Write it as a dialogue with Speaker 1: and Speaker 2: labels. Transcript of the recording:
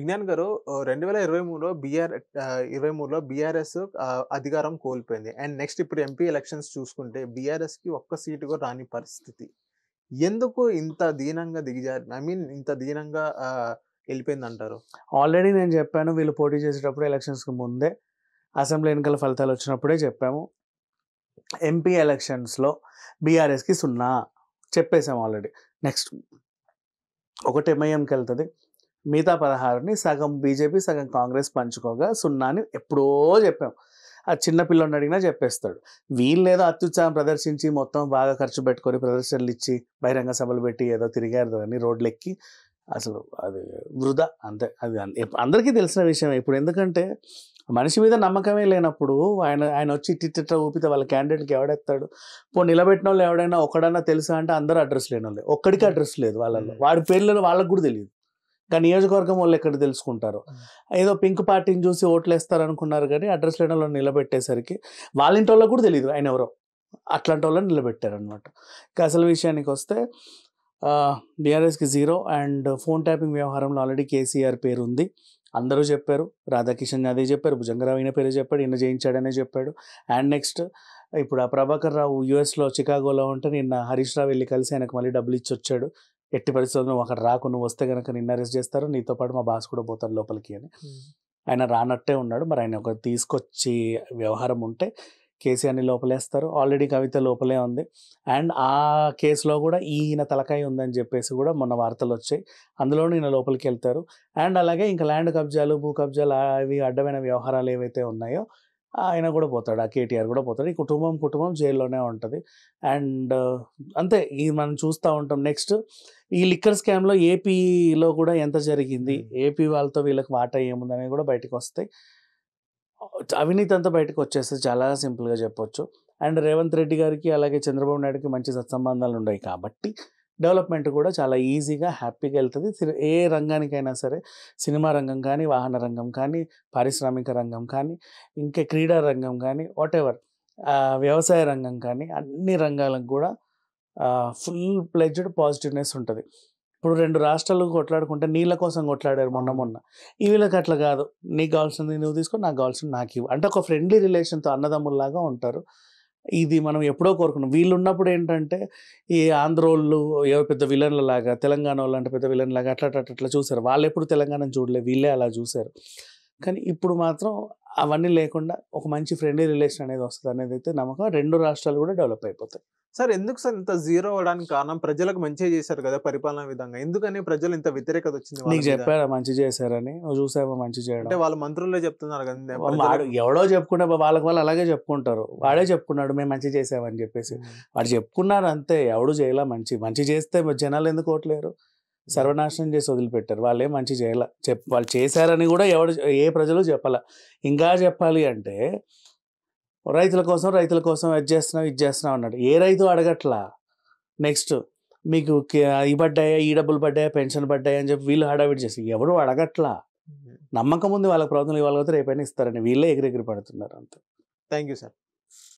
Speaker 1: విజ్ఞాన్ గారు 2023లో 23లో బీఆర్ఎస్ అధికారం కోల్పోయింది. అండ్ నెక్స్ట్ ఇప్పుడు ఎంపీ ఎలక్షన్స్ చూసుకుంటే బీఆర్ఎస్‌కి ఒక్క సీటు కూడా రాని పరిస్థితి. ఎందుకు ఇంత దీనంగా దిగజారి ఇంత దీనంగా ఎళ్ళిపోయిందంటారు?
Speaker 2: ఆల్రెడీ నేను చెప్పాను వీళ్ళు పోటీ చేసేటప్పుడు ఎలక్షన్స్‌కి ముందే, అసెంబ్లీ ఎన్నికల ఫలితాలు వచ్చినప్పుడే చెప్పాము. ఎంపీ ఎలక్షన్స్‌లో బీఆర్ఎస్‌కి 0 చెప్పేసాం ఆల్రెడీ. నెక్స్ట్ ఒకటి ఎంఐఎంకెళ్తది. మిగతా 16ని సగం బీజేపీ, సగం కాంగ్రెస్ పంచుకోగా 0 అని ఎప్పుడో చెప్పాం. ఆ చిన్న పిల్లోడిని అడిగినా చెప్పేస్తాడు. వీళ్ళేదో అత్యుత్సాహం ప్రదర్శించి మొత్తం బాగా ఖర్చు పెట్టుకొని ప్రదర్శనలు ఇచ్చి, బహిరంగ సభలు పెట్టి ఏదో తిరిగారు అని రోడ్లెక్కి అసలు అది వృధా అంతే. అది అందరికీ తెలిసిన విషయమే. ఇప్పుడు ఎందుకంటే మనిషి మీద నమ్మకమే లేనప్పుడు ఆయన వచ్చి ఇట్టిట్ట ఊపితే వాళ్ళ క్యాండిడేట్‌కి ఎవడెత్తాడు? నిలబెట్టినోళ్ళు ఎవడైనా ఒక్కడన్నా తెలుసా అంటే అందరూ అడ్రస్ లేనోళ్ళే. ఒక్కడికి అడ్రస్ లేదు వాళ్ళలో. వాడి పేర్లలో వాళ్ళకి కూడా తెలీదు. కానీ నియోజకవర్గం వాళ్ళు ఎక్కడ తెలుసుకుంటారో. ఏదో పింక్ పార్టీని చూసి ఓట్లేస్తారనుకున్నారు కానీ అడ్రస్ లేనోళ్ళని నిలబెట్టేసరికి వాళ్ళ ఇంటోళ్ళకి కూడా తెలీదు ఆయన ఎవరో. అట్లాంటి వాళ్ళని నిలబెట్టారనమాట. ఇక అసలు విషయానికొస్తే బీఆర్ఎస్‌కి 0 అండ్ ఫోన్ ట్యాపింగ్ వ్యవహారంలో ఆల్రెడీ కేసీఆర్ పేరుంది. అందరూ చెప్పారు. రాధాకిషన్ అదే చెప్పారు. భుజంగరావు ఈయన పేరే చెప్పాడు. ఈయన చేయించాడనే చెప్పాడు. అండ్ నెక్స్ట్ ఇప్పుడు ఆ ప్రభాకర్ రావు యూఎస్‌లో చికాగోలో ఉంటే నిన్న హరీష్ రావు వెళ్ళి కలిసి ఆయనకు మళ్ళీ డబ్బులు ఇచ్చొచ్చాడు. ఎట్టి పరిస్థితుల్లో నువ్వు అక్కడ రాకు, నువ్వు వస్తే గనక నిన్ను అరెస్ట్ చేస్తారు, నీతో పాటు మా బాస్ కూడా పోతారు లోపలికి అని. ఆయన రానట్టే ఉన్నాడు. మరి ఆయన ఒక తీసుకొచ్చి వ్యవహారం ఉంటే కేసీఆర్‌ని లోపలేస్తారు. ఆల్రెడీ కవిత లోపలే ఉంది. అండ్ ఆ కేసులో కూడా ఈయన తలకాయ ఉందని చెప్పేసి కూడా మొన్న వార్తలు వచ్చాయి. అందులోనూ ఈయన లోపలికి వెళ్తారు. అండ్ అలాగే ఇంకా ల్యాండ్ కబ్జాలు, భూ కబ్జాలు అవి అడ్డమైన వ్యవహారాలు ఏవైతే ఉన్నాయో ఆయన కూడా పోతాడు. ఆ కేటీఆర్ కూడా పోతాడు. ఈ కుటుంబం జైల్లోనే ఉంటుంది. అండ్ అంతే మనం చూస్తూ ఉంటాం. నెక్స్ట్ ఈ లిక్కర్ స్కామ్లో ఏపీలో కూడా ఎంత జరిగింది, ఏపీ వాళ్ళతో వీళ్ళకి వాటా ఏముందనేవి కూడా బయటకు వస్తాయి. అవినీతి అంతా బయటకు వచ్చేస్తే చాలా సింపుల్గా చెప్పొచ్చు. అండ్ రేవంత్ రెడ్డి గారికి అలాగే చంద్రబాబు నాయుడుకి మంచి సత్సంబంధాలు ఉన్నాయి కాబట్టి డెవలప్మెంట్ కూడా చాలా ఈజీగా హ్యాపీగా వెళ్తుంది. ఏ రంగానికైనా సరే, సినిమా రంగం కానీ, వాహన రంగం కానీ, పారిశ్రామిక రంగం కానీ, ఇంకా క్రీడా రంగం కానీ, వాటెవర్ వ్యవసాయ రంగం కానీ, అన్ని రంగాలకు కూడా ఫుల్ ప్లెడ్జ్డ్ పాజిటివ్నెస్ ఉంటుంది. ఇప్పుడు 2 రాష్ట్రాలు కొట్లాడుకుంటే నీళ్ళ కోసం కొట్లాడారు మొన్న. ఈ వీళ్ళకి అట్లా కాదు. నీకు కావాల్సింది నువ్వు తీసుకో, నాకు కావాల్సింది నాకు ఇవ్వు. అంటే ఒక ఫ్రెండ్లీ రిలేషన్తో అన్నదమ్ముల్లాగా ఉంటారు. ఇది మనం ఎప్పుడో కోరుకున్నాం. వీళ్ళు ఉన్నప్పుడు ఏంటంటే ఈ ఆంధ్రోళ్ళు ఎవరు పెద్ద విలన్ల లాగా, తెలంగాణ వాళ్ళు అంటే పెద్ద విలన్ లాగా అట్లా చూసారు. వాళ్ళు ఎప్పుడు తెలంగాణను చూడలేదు, వీళ్ళే అలా చూశారు. కానీ ఇప్పుడు మాత్రం అవన్నీ లేకుండా ఒక మంచి ఫ్రెండ్లీ రిలేషన్ అనేది వస్తుంది అనేది అయితే నమ్మకం. 2 రాష్ట్రాలు కూడా డెవలప్ అయిపోతాయి.
Speaker 1: సార్ ఎందుకు సార్ ఇంత జీరో అవ్వడానికి కారణం? ప్రజలకు మంచిగా చేశారు కదా పరిపాలనా విధంగా. ఎందుకని ప్రజలు ఇంత వ్యతిరేకత వచ్చింది వాళ్ళ
Speaker 2: నీకు
Speaker 1: మీద?
Speaker 2: చెప్పారా మంచి చేశారని? నువ్వు చూసావా మంచి చేయడం?
Speaker 1: అంటే వాళ్ళ మంత్రులే చెప్తున్నారు కదా
Speaker 2: వాడు ఎవడో చెప్పుకుంటే వాళ్ళకి వాళ్ళు అలాగే చెప్పుకుంటారు. వాడే చెప్పుకున్నాడు మేము మంచి చేసామని చెప్పేసి. వాడు చెప్పుకున్నారు అంతే. ఎవడు చేయలే మంచి చేస్తే జనాలు ఎందుకు ఓట్లేరు? సర్వనాశనం చేసి వదిలిపెట్టారు. వాళ్ళేం మంచి చేయలే. వాళ్ళు చేశారని కూడా ఏ ప్రజలు చెప్పాల. ఇంకా చెప్పాలి అంటే రైతుల కోసం ఇది చేస్తున్నాం అన్నాడు. ఏ రైతు అడగట్లా. నెక్స్ట్ మీకు ఈ పడ్డాయా, ఈ డబ్బులు పడ్డాయా, పెన్షన్ పడ్డాయా అని చెప్పి వీళ్ళు హడావిడి చేసి ఎవరు అడగట్లా. నమ్మకం ఉంది వాళ్ళకి ప్రభుత్వం ఇవ్వాలి, రేపైనా ఇస్తారని వీళ్ళే ఎగిరెగిరి పడుతున్నారు అంతే.
Speaker 1: Thank you sir.